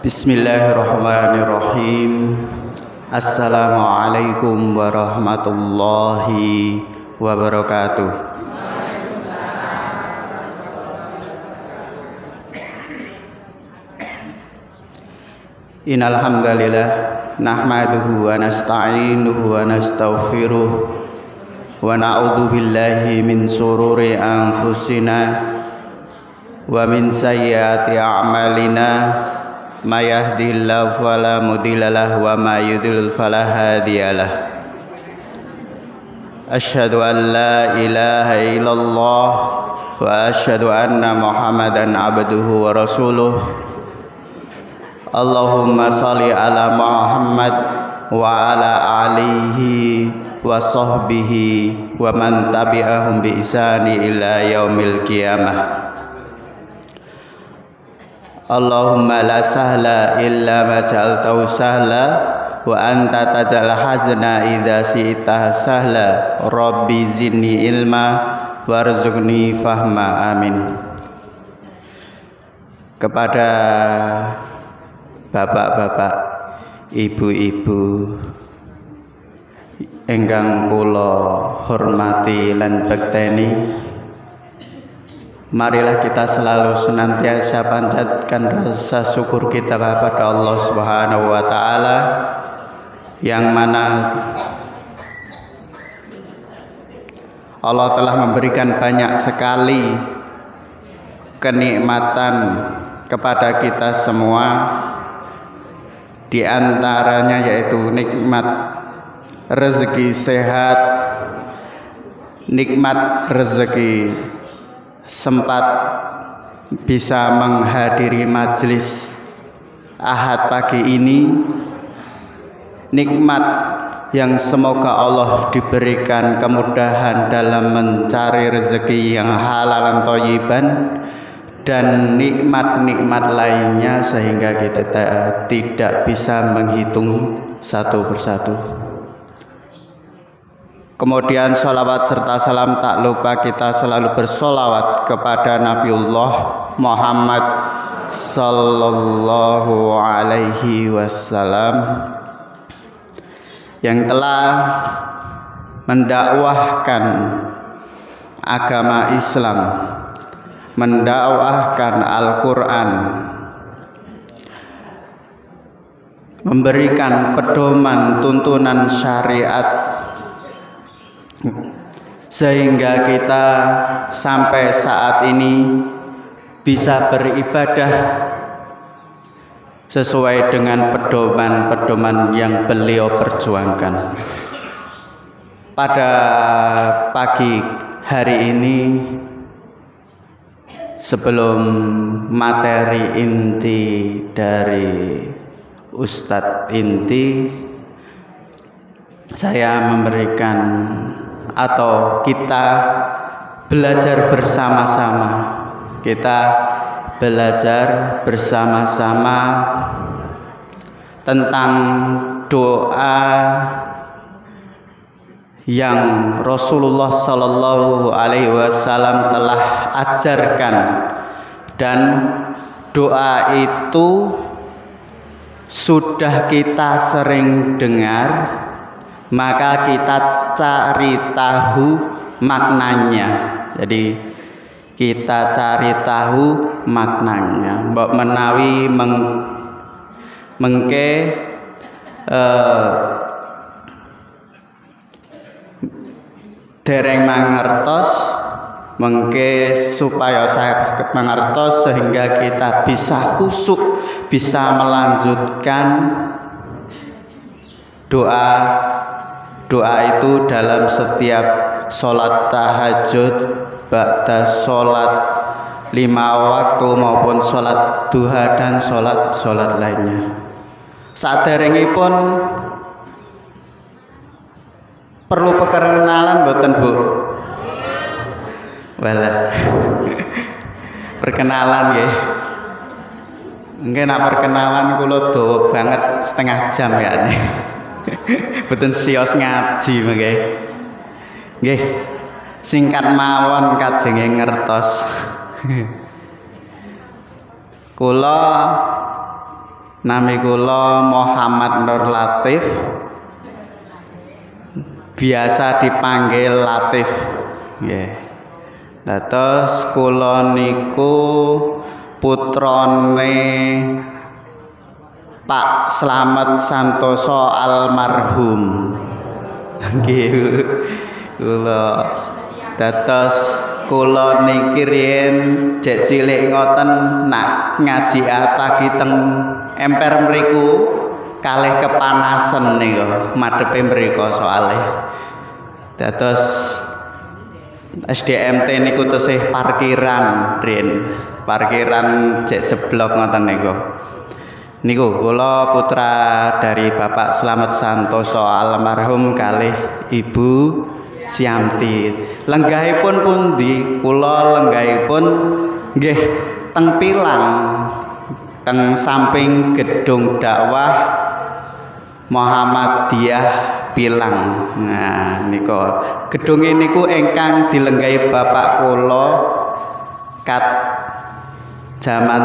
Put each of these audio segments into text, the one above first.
Bismillahirrahmanirrahim. Assalamualaikum warahmatullahi wabarakatuh. Innal hamdalillah nahmaduhu wa nasta'inuhu wa nastaghfiruh wa na'udzu billahi min shururi anfusina wa min sayyiati a'malina. May yahdihillahu fala mudhillalah wa may yudhlil fala hadiyalah. Asyhadu an la ilaha illallah wa asyhadu anna Muhammadan abduhu wa rasuluh. Allahumma shalli ala Muhammad wa ala alihi wa sahbihi wa man tabi'ahum bi ihsani ila yaumil qiyamah. Allahumma la sahla illa ma ja'altahu sahla wa anta taj'al hazna idza syi'ta sahla. Rabbi zidni ilma warzuqni fahma. Amin. Kepada bapak-bapak, ibu-ibu ingkang kula hormati lan bekteni, marilah kita selalu senantiasa panjatkan rasa syukur kita kepada Allah Subhanahu wa taala yang mana Allah telah memberikan banyak sekali kenikmatan kepada kita semua, di antaranya yaitu nikmat rezeki sehat, nikmat rezeki sempat bisa menghadiri majelis Ahad pagi ini, nikmat yang semoga Allah diberikan kemudahan dalam mencari rezeki yang halal dan thayyiban, dan nikmat-nikmat lainnya sehingga kita tidak bisa menghitung satu persatu. Kemudian sholawat serta salam tak lupa kita selalu bersolawat kepada Nabiullah Muhammad sallallahu alaihi wasallam yang telah mendakwahkan agama Islam, mendakwahkan Al-Quran, memberikan pedoman tuntunan syariat, sehingga kita sampai saat ini bisa beribadah sesuai dengan pedoman-pedoman yang beliau perjuangkan. Pada pagi hari ini, sebelum materi inti dari Ustadz Inti, saya memberikan atau kita belajar bersama-sama. Kita belajar bersama-sama tentang doa yang Rasulullah Sallallahu Alaihi Wasallam telah ajarkan, dan doa itu sudah kita sering dengar, maka kita cari tahu maknanya. Jadi kita cari tahu maknanya. Mbok menawi mengke dereng mangertos, mengke supaya saya mengertos sehingga kita bisa khusyuk, bisa melanjutkan doa itu dalam setiap sholat tahajud, ba'da sholat 5 waktu maupun sholat duha dan sholat lainnya. Saderengipun perlu perkenalan mboten, Bu? Wala. Perkenalan nggih. Nggih, nak perkenalan kula dawa banget setengah jam ya. Mboten sios ngaji nggih. Nggih. Singkat mawon kajenge ngertos. Kula Nami kula Muhammad Nur Latif, biasa dipanggil Latif. Nggih. Dados kula niku putrane Pak Slamet Santoso almarhum. Nggih. Kula dados kula niki riyen jek cilik ngoten nak ngaji pagi teng emper mriku kalih kepanasan niku madhepe mriku soalé. Dados SDMT niku tesih parkiran riyen. Parkiran jek jeblok ngoten niku. Niku kula putra dari Bapak Slamet Santoso almarhum kalih Ibu Siamti. Lenggahipun pundi? Kula lenggahipun nggih teng Pilang, teng samping gedung dakwah Muhammadiyah Pilang. Nah, niku gedung niku ingkang dilenggahi bapak kula kat zaman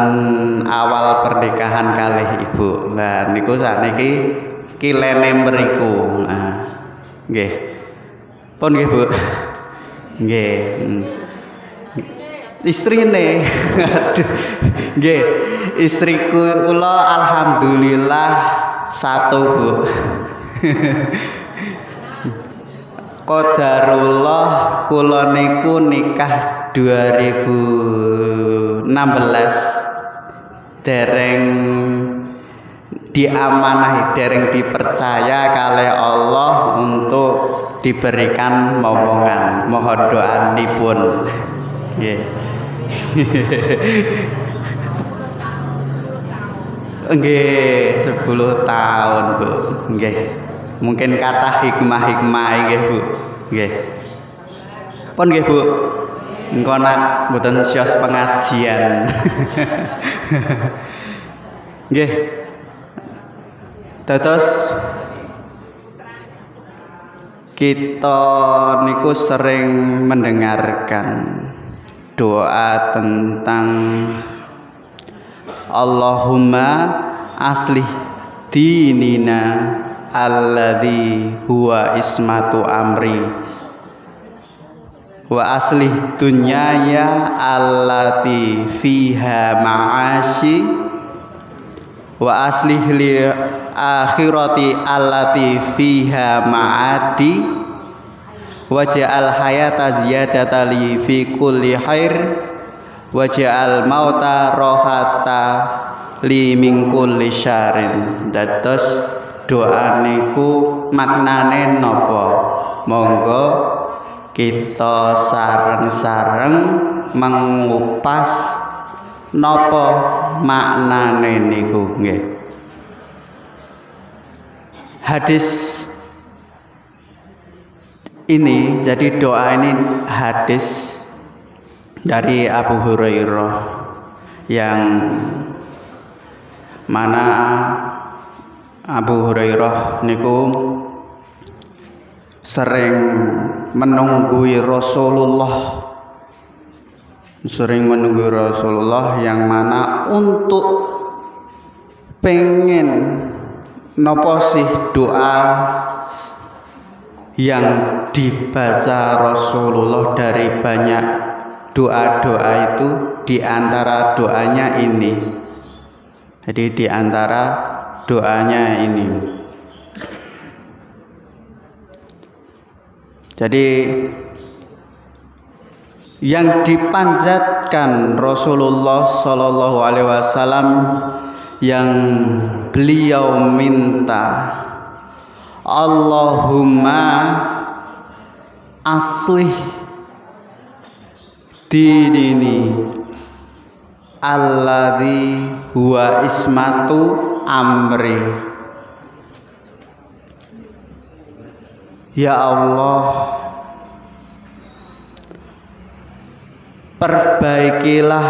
awal pernikahan kalih ibu. Nah, niku sakniki kilene mriku. Nah, nggih. Pun nggih, Bu. Nggih. Istrine. Aduh. Nggih. Istriku kula alhamdulillah satu, Bu. Qadarullah kula niku nikah 2016 dereng diamanahi, dereng dipercaya kalih Allah untuk diberikan momongan. Mohon doanipun. Nggih. Nggih, 10 tahun, Bu. Nggih. Mungkin kata hikmah-hikmah nggih, Bu. Nggih. Pun nggih, Bu. Engko nak mboten sios pengajian. Nggih. Dados kita niku sering mendengarkan doa tentang Allahumma aslih dinina alladzi huwa ismatu amri wa aslih dunyaya allati fiha ma'ashi wa aslih li akhirati allati fiha ma'adi waj'al hayata ziyadata li fi kulli khair waj'al mauta rohata li min kulli syarrin. Dados doa niku maknane napa? Monggo kita sareng-sareng mengupas napa maknane niku nggih. Hadis ini, jadi doa ini hadis dari Abu Hurairah yang mana Abu Hurairah niku sering menunggui Rasulullah, yang mana untuk pengen nopo sih doa yang dibaca Rasulullah. Dari banyak doa-doa itu di antara doanya ini. Jadi di antara doanya ini. Jadi yang dipanjatkan Rasulullah Shallallahu Alaihi Wasallam yang beliau minta, Allahumma aslih dinini alladzi huwa ismatu amri. Ya Allah, perbaikilah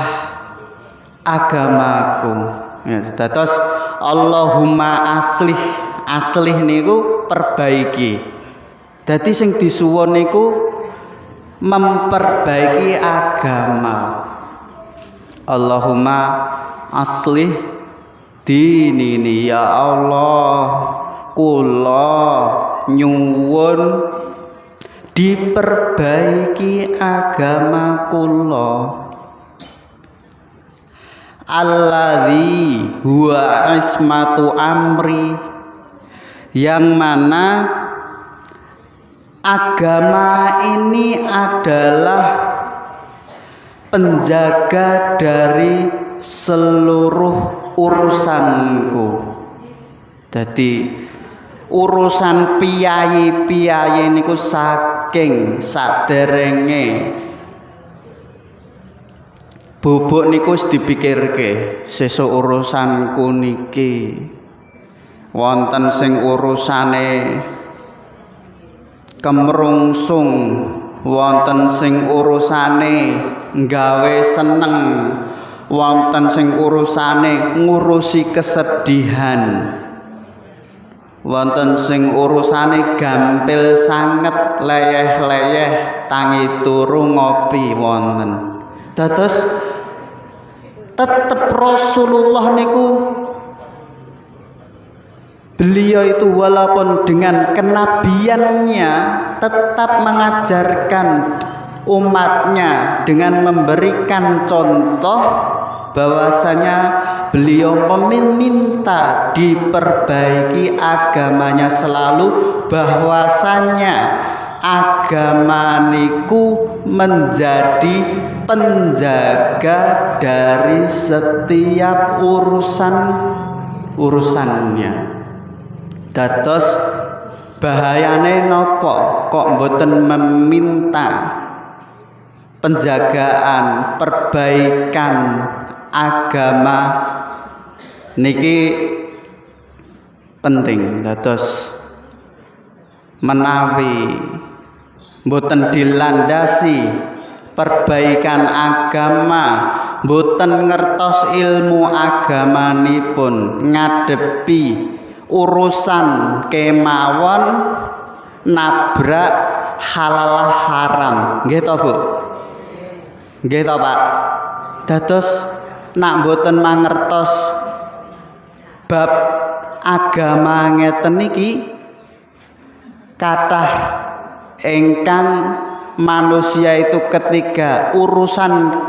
agamaku. Ya, dados Allahumma aslih niku perbaiki. Dadi sing disuwun niku memperbaiki agama. Allahumma aslih dinini ya Allah kula nyuwun diperbaiki agama kula alladzi huwa ismatu amri, yang mana agama ini adalah penjaga dari seluruh urusanku. Jadi urusan piyayi niku saking saderenge bubuk niku wis dipikirke, sesuk urusanku niki wonten sing urusane kemrungsung, wonten sing urusane nggawe seneng, wonten sing urusane ngurusi kesedihan, wonten sing urusane gampil sanget leyeh-leyeh tangi turu ngopi wonten. Dados tetep Rasulullah niku beliau itu walaupun dengan kenabiannya tetap mengajarkan umatnya dengan memberikan contoh bahwasanya beliau meminta diperbaiki agamanya selalu, bahwasanya agama niku menjadi penjaga dari setiap urusannya. Dados bahayane nopo kok mboten meminta penjagaan perbaikan agama niki penting. Dados menawi mboten dilandasi perbaikan agama, mboten ngertos ilmu agamanipun ngadepi urusan kemawon nabrak halal haram, nggih to Bu? Nggih to Pak? Dados nak mboten mangertos bab agama ngeten niki, kathah ingkang manusia itu ketika urusan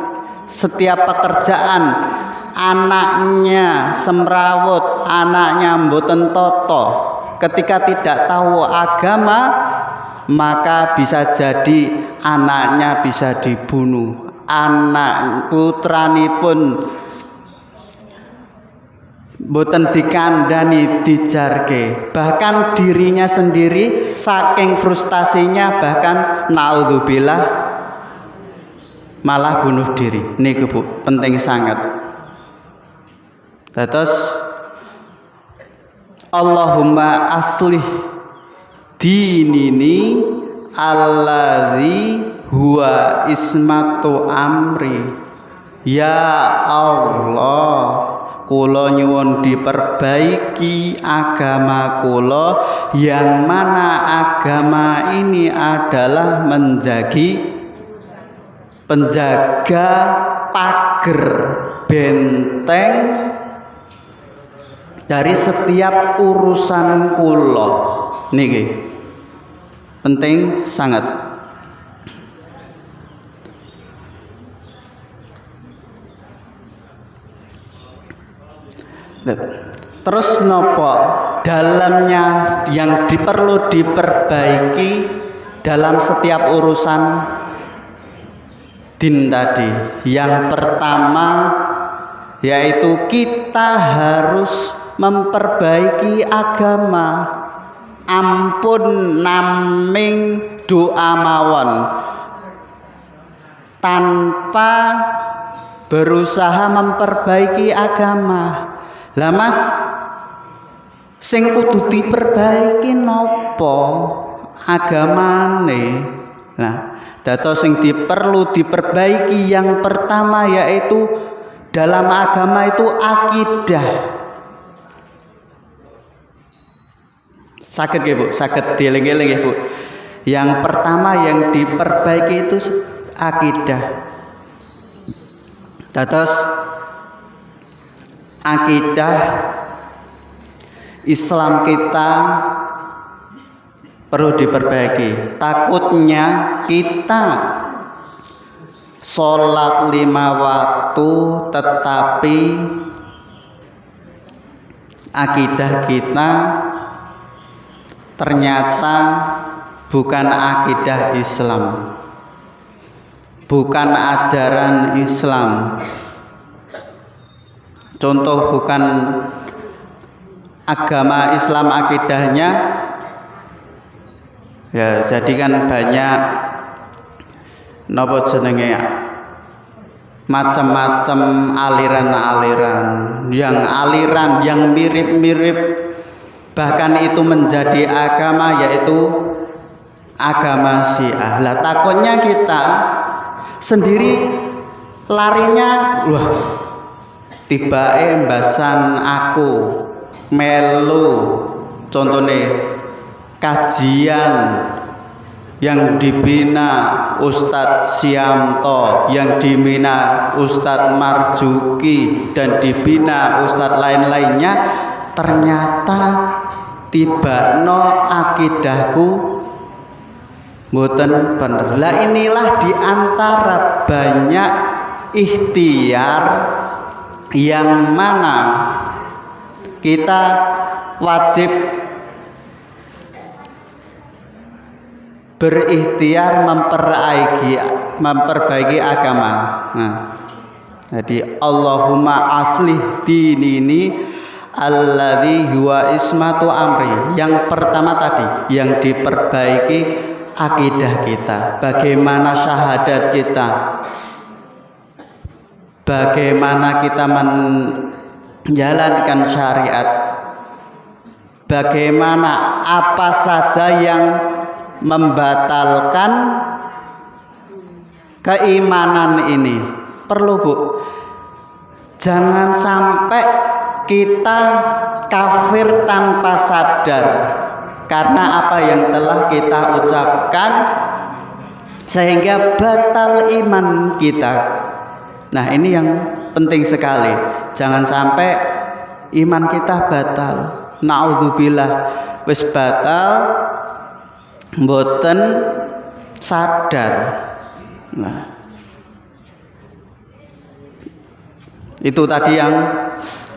setiap pekerjaan anaknya semrawut, anaknya mboten toto, ketika tidak tahu agama maka bisa jadi anaknya bisa dibunuh, anak putranipun mboten dikandani dijarke, bahkan dirinya sendiri saking frustasinya bahkan naudzubillah malah bunuh diri. Niku Bu, penting sangat. Terus Allahumma aslih dinini alladzi huwa ismatu amri. Ya Allah, kula nyuwun diperbaiki agama kula, yang mana agama ini adalah penjaga pagar benteng dari setiap urusan kula niki. Penting sangat. Terus nopo dalamnya yang perlu diperbaiki dalam setiap urusan din tadi. Yang pertama yaitu kita harus memperbaiki agama. Ampun naming doa mawon tanpa berusaha memperbaiki agama. Lah Mas, sing kudu diperbaiki nopo agamane? Nah, dados sing perlu diperbaiki yang pertama yaitu dalam agama itu akidah. Saged nggih Bu, saged dieling-eling ya Bu. Yang pertama yang diperbaiki itu akidah. Dados akidah Islam kita perlu diperbaiki. Takutnya kita sholat 5 waktu tetapi akidah kita ternyata bukan akidah Islam, bukan ajaran Islam. Contoh, bukan agama Islam akidahnya. Ya, jadi kan banyak napa jenenge macam-macam aliran-aliran yang mirip-mirip, bahkan itu menjadi agama, yaitu agama Syiah. Lah takutnya kita sendiri larinya, wah tibae mbasan aku melu contohnya kajian yang dibina Ustadz Siamto, yang dibina Ustadz Marjuki, dan dibina Ustadz lain-lainnya, ternyata tibano akidahku mboten bener. Lah inilah diantara banyak ikhtiar yang mana kita wajib berikhtiar memperbaiki agama. Nah, jadi Allahumma aslih dinini alladzi huwa ismatu amri. Yang pertama tadi, yang diperbaiki akidah kita, bagaimana syahadat kita, bagaimana kita menjalankan syariat, bagaimana apa saja yang membatalkan keimanan ini. Perlu, Bu, jangan sampai kita kafir tanpa sadar karena apa yang telah kita ucapkan sehingga batal iman kita. Nah, ini yang penting sekali. Jangan sampai iman kita batal. Naudzubillah, wis batal mboten sadar. Nah, itu tadi yang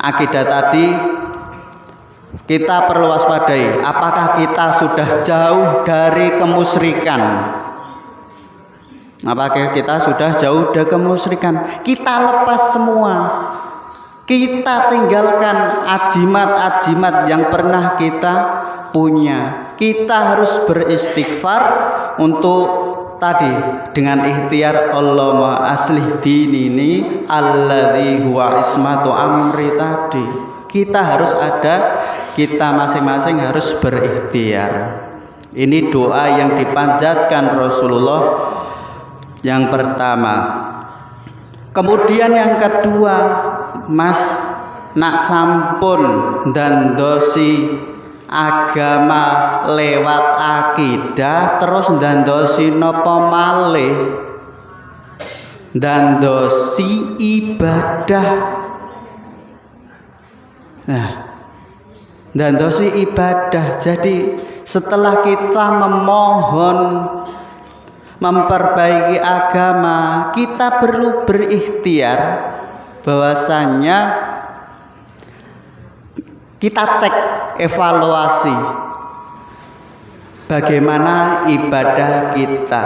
akidah tadi kita perlu waspadai. Apakah kita sudah jauh dari kemusyrikan? Apakah kita sudah jauh dari kemusyrikan? Kita lepas semua. Kita tinggalkan ajimat-ajimat yang pernah kita punya. Kita harus beristighfar untuk tadi dengan ikhtiar Allahumma aslih dinini alladzi huwa ismatu amri tadi. Kita harus ada, kita masing-masing harus berikhtiar. Ini doa yang dipanjatkan Rasulullah yang pertama. Kemudian yang kedua, Mas, nak sampun dan dosi agama lewat akidah terus ndandosi napa malih, ndandosi ibadah. Nah, ndandosi ibadah. Jadi setelah kita memohon memperbaiki agama, kita perlu berikhtiar bahwasanya kita cek, evaluasi bagaimana ibadah kita,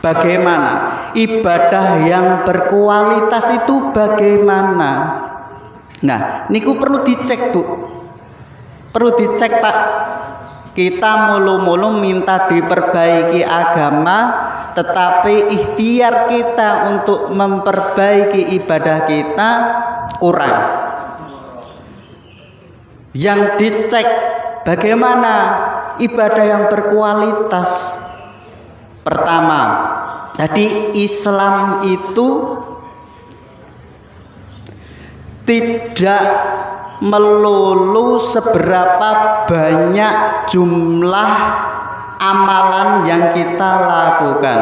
bagaimana ibadah yang berkualitas itu bagaimana. Nah, niku perlu dicek, Bu, perlu dicek, Pak. Kita mulu-mulu minta diperbaiki agama, tetapi ikhtiar kita untuk memperbaiki ibadah kita kurang. Yang dicek bagaimana ibadah yang berkualitas. Pertama, jadi Islam itu tidak melulu seberapa banyak jumlah amalan yang kita lakukan.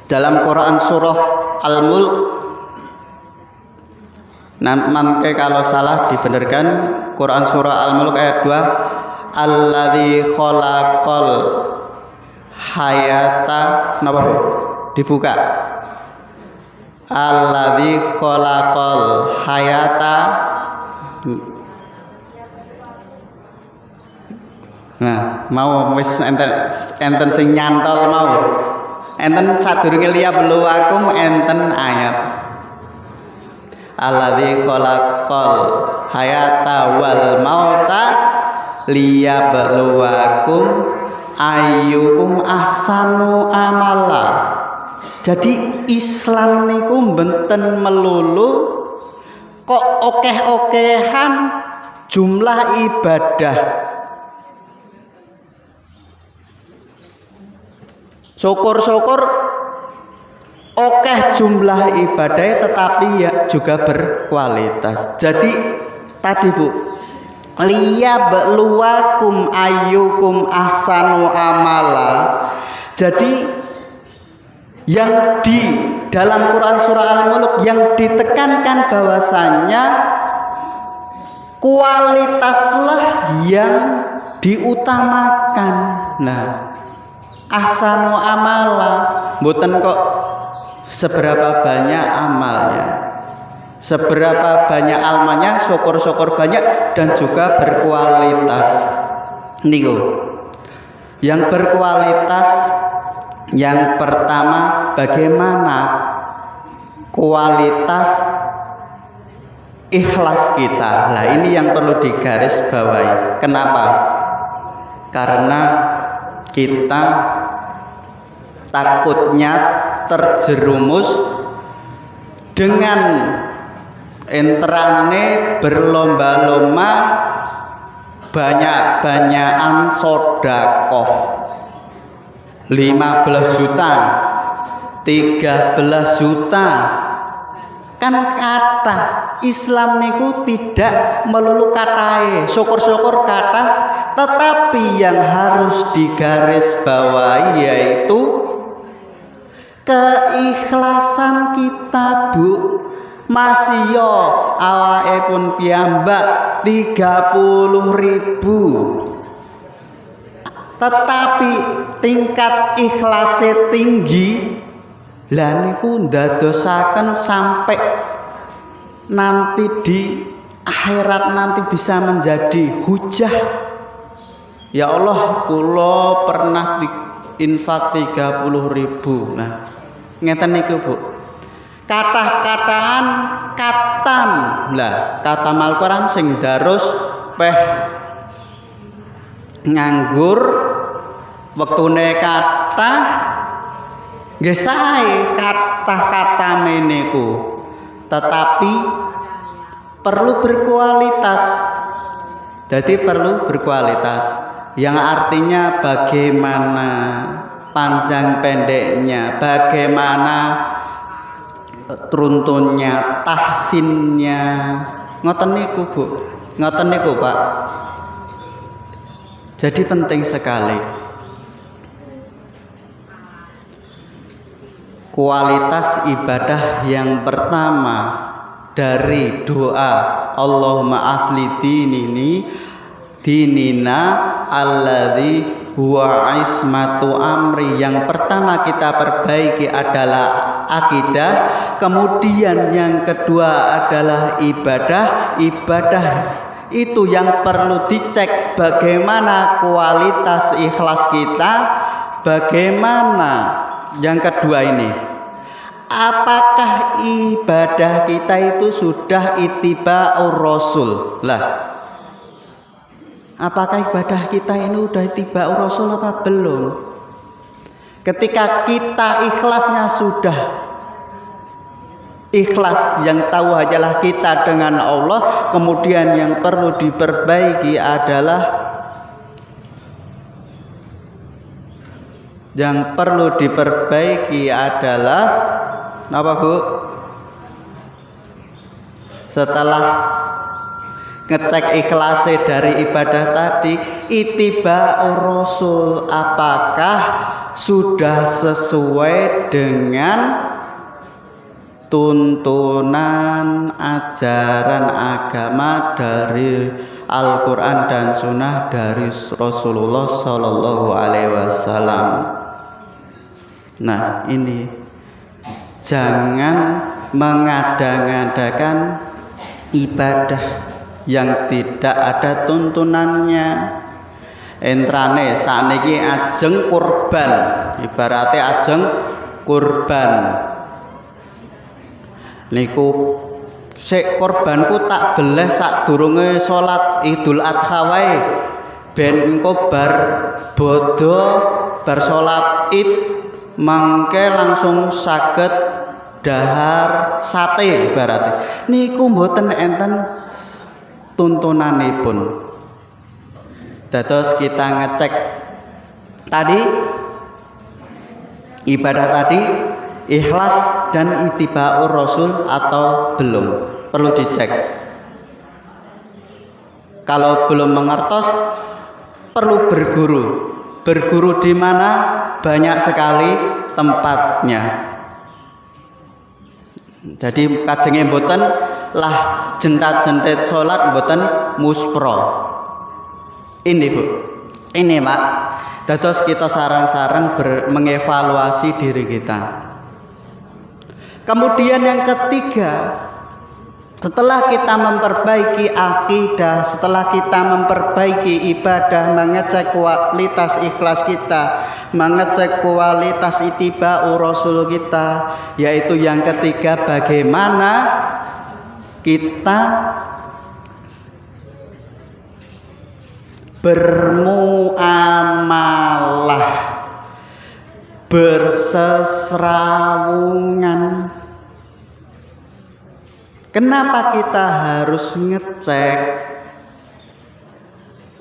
Dalam Quran surah Al-Mulk Nanti kalau salah dibenarkan. Quran surah Al-Mulk ayat 2, alladzi khalaqal hayata, kenapa Bu? Dibuka. Alladzi khalaqal hayata. Nah, mau wis enten sing nyantol mau. Enten sadurunge liya beluwakum enten ayat. Alladzi khalaqal hayata wal mauta liyabluwakum ayyukum ahsanu amala. Jadi Islam niku mboten melulu kok okeh-okehan jumlah ibadah. Syukur-syukur okeh jumlah ibadah tetapi ya juga berkualitas. Jadi tadi Bu, liyabluwakum ayyukum ahsanu amala. Jadi yang di dalam Quran surah Al-Mulk yang ditekankan bahwasannya kualitaslah yang diutamakan. Nah, ahsanu amala, mboten kok seberapa banyak amalnya, seberapa banyak amalnya, syukur-syukur banyak dan juga berkualitas. Niku yang berkualitas, yang pertama bagaimana kualitas ikhlas kita. Nah, ini yang perlu digarisbawahi. Kenapa? Karena kita takutnya terjerumus dengan entrane berlomba-lomba banyak-banyakan sodakoh 15 juta 13 juta. Kan kata Islam niku tidak melulu katae, syukur-syukur kata, tetapi yang harus digarisbawahi yaitu keikhlasan kita Bu. Masih yo awake pun piyambak 30.000, tetapi tingkat ikhlasnya tinggi. Lah niku ndadosaken sampai nanti di akhirat nanti bisa menjadi hujah. Ya Allah, kula pernah infak 30.000. Nah, ngeten niku Bu. Kathah-katahan katam. Lah, kata Al-Qur'an sing darus peh nganggur wektune kathah nggih sae kata-kata meniku, tetapi perlu berkualitas. Jadi perlu berkualitas yang artinya bagaimana panjang pendeknya, bagaimana runtunnya, tahsinnya. Ngoten niku Bu, ngoten niku Pak. Jadi penting sekali kualitas ibadah yang pertama dari doa Allahumma asli dinina alladzi huwa ismatu amri. Yang pertama kita perbaiki adalah akidah, kemudian yang kedua adalah ibadah. Ibadah itu yang perlu dicek bagaimana kualitas ikhlas kita, bagaimana yang kedua ini, apakah ibadah kita itu sudah ittiba'ur rasul. Lah, apakah ibadah kita ini sudah ittiba'ur rasul apa belum? Ketika kita ikhlasnya sudah ikhlas, yang tahu hanyalah kita dengan Allah, kemudian yang perlu diperbaiki adalah apa Bu? Setelah ngecek ikhlasnya dari ibadah tadi, ittiba'ur rasul, apakah sudah sesuai dengan tuntunan ajaran agama dari Al-Quran dan Sunnah dari Rasulullah Sallallahu Alaihi Wasallam. Nah, ini jangan mengada-ngadakan ibadah yang tidak ada tuntunannya. Entrane sakniki ajeng kurban, ibaratnya ajeng kurban. Niku sik kurbanku tak beleh sadurunge salat Idul Adha wae. Ben engko bar bodho bar salat Id mangke langsung saged dahar sate ibaratnya. Niku mboten enten tuntunanipun. Dados kita ngecek tadi ibadah tadi ikhlas dan ittiba'ur rasul atau belum, perlu dicek. Kalau belum mengertos perlu berguru di mana banyak sekali tempatnya. Jadi kajenge mboten lah jentat-jentet salat mboten muspro. Ini Bu, ini Pak. Dados kita sarang-sarang mengevaluasi diri kita. Kemudian yang ketiga, setelah kita memperbaiki akidah, setelah kita memperbaiki ibadah, mengecek kualitas ikhlas kita, mengecek kualitas ittiba'ur rasul kita, yaitu yang ketiga, bagaimana kita bermuamalah, berseserawungan. Kenapa kita harus ngecek?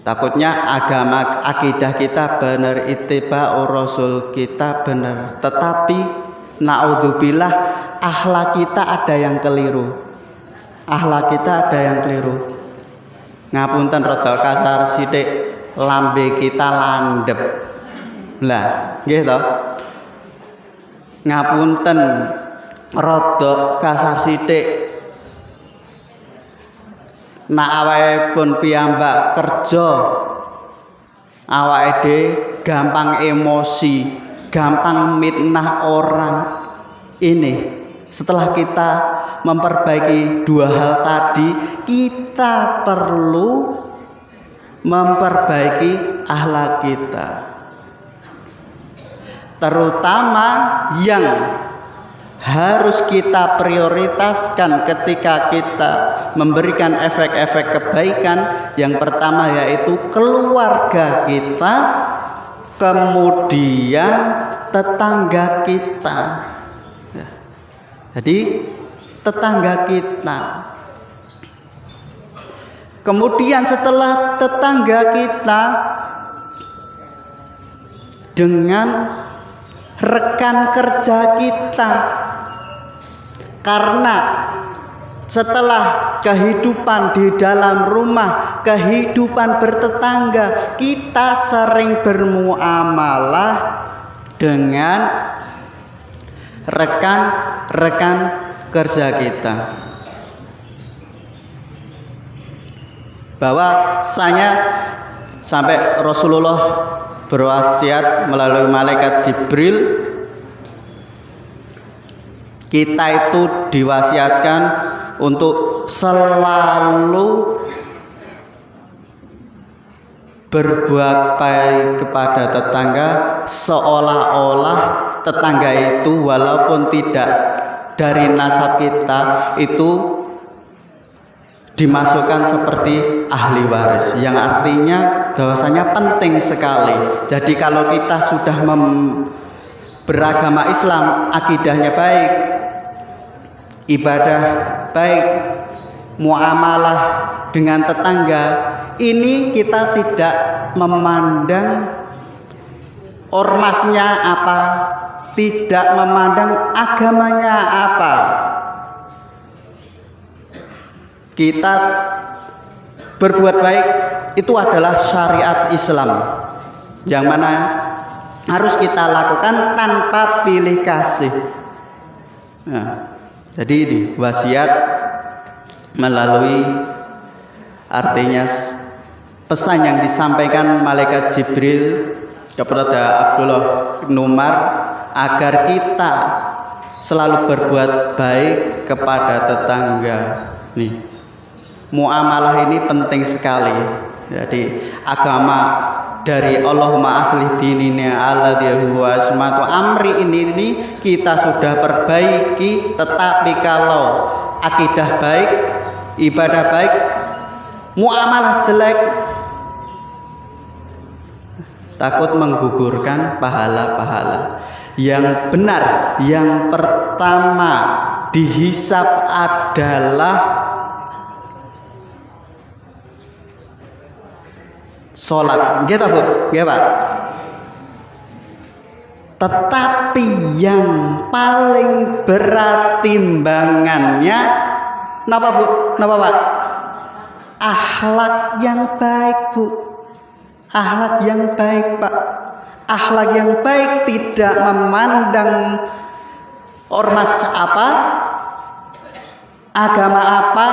Takutnya agama akidah kita benar, ittiba'ur rasul kita benar, tetapi naudzubillah akhlak kita ada yang keliru. Akhlak kita ada yang keliru. Ngapunten rada kasar sithik, lambe kita landhep. Lah, nggih to? Ngapunten rada kasar sithik, nak awake pun piyambak kerja, awake dhewe gampang emosi, gampang mitnah orang. Ini setelah kita memperbaiki dua hal tadi, kita perlu memperbaiki akhlak kita, terutama yang harus kita prioritaskan ketika kita memberikan efek-efek kebaikan. Yang pertama yaitu keluarga kita, kemudian tetangga kita. Jadi tetangga kita, kemudian setelah tetangga kita, dengan rekan kerja kita. Karena setelah kehidupan di dalam rumah, kehidupan bertetangga, kita sering bermuamalah dengan rekan-rekan kerja kita. Bahwasanya sampai Rasulullah berwasiat melalui malaikat Jibril, kita itu diwasiatkan untuk selalu berbuat baik kepada tetangga, seolah-olah tetangga itu walaupun tidak dari nasab kita itu dimasukkan seperti ahli waris, yang artinya bahwasanya penting sekali. Jadi kalau kita sudah beragama Islam, akidahnya baik, ibadah baik, muamalah dengan tetangga, ini kita tidak memandang ormasnya apa, tidak memandang agamanya apa. Kita berbuat baik itu adalah syariat Islam, yang mana harus kita lakukan tanpa pilih kasih. Nah, Jadi ini wasiat melalui artinya pesan yang disampaikan malaikat Jibril kepada Abdullah bin Umar agar kita selalu berbuat baik kepada tetangga. Nih, muamalah ini penting sekali. Jadi agama dari Allahumma aslih dinina alladzi huwa ismatu amri ini kita sudah perbaiki, tetapi kalau akidah baik, ibadah baik, muamalah jelek, takut menggugurkan pahala-pahala. Yang benar, yang pertama dihisab adalah sholat, gitu Bu, ya Pak. Tetapi yang paling berat timbangannya, kenapa Bu? Kenapa Pak? Akhlak yang baik Bu, akhlak yang baik Pak. Akhlak yang baik tidak memandang ormas apa, agama apa,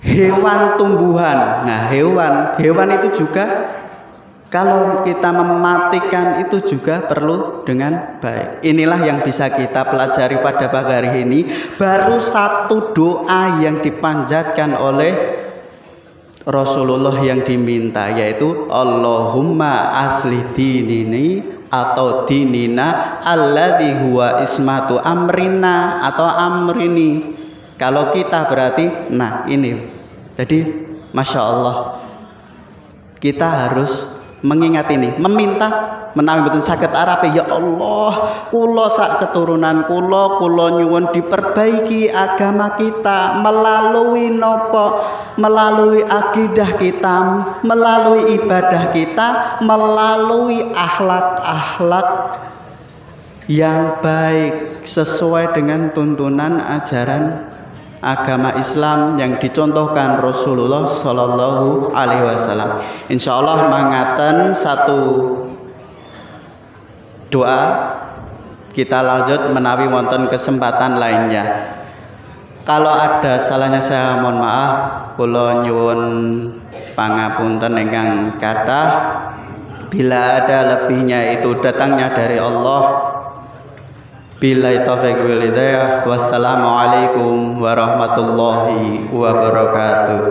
hewan tumbuhan. Nah, hewan itu juga kalau kita mematikan itu juga perlu dengan baik. Inilah yang bisa kita pelajari pada pagi hari ini. Baru satu doa yang dipanjatkan oleh Rasulullah yang diminta, yaitu Allahumma aslih dinini atau dinina alladzi huwa ismatu amrina atau amrini. Kalau kita berarti, nah ini. Jadi Masya Allah, kita harus mengingat ini, meminta menawi betul sakit Arab, ya Allah, kula sak keturunan kula nyuwun diperbaiki agama kita melalui nopo, melalui akidah kita, melalui ibadah kita, melalui akhlak-akhlak yang baik sesuai dengan tuntunan ajaran agama Islam yang dicontohkan Rasulullah Sallallahu Alaihi Wasallam. Insya Allah mangatan satu doa, kita lanjut menawi wonten kesempatan lainnya. Kalau ada salahnya saya mohon maaf, kula nyuwun pangapunten ingkang kathah. Bila ada lebihnya itu datangnya dari Allah. Billahi taufiq wal hidayah. Wassalamualaikum warahmatullahi wabarakatuh.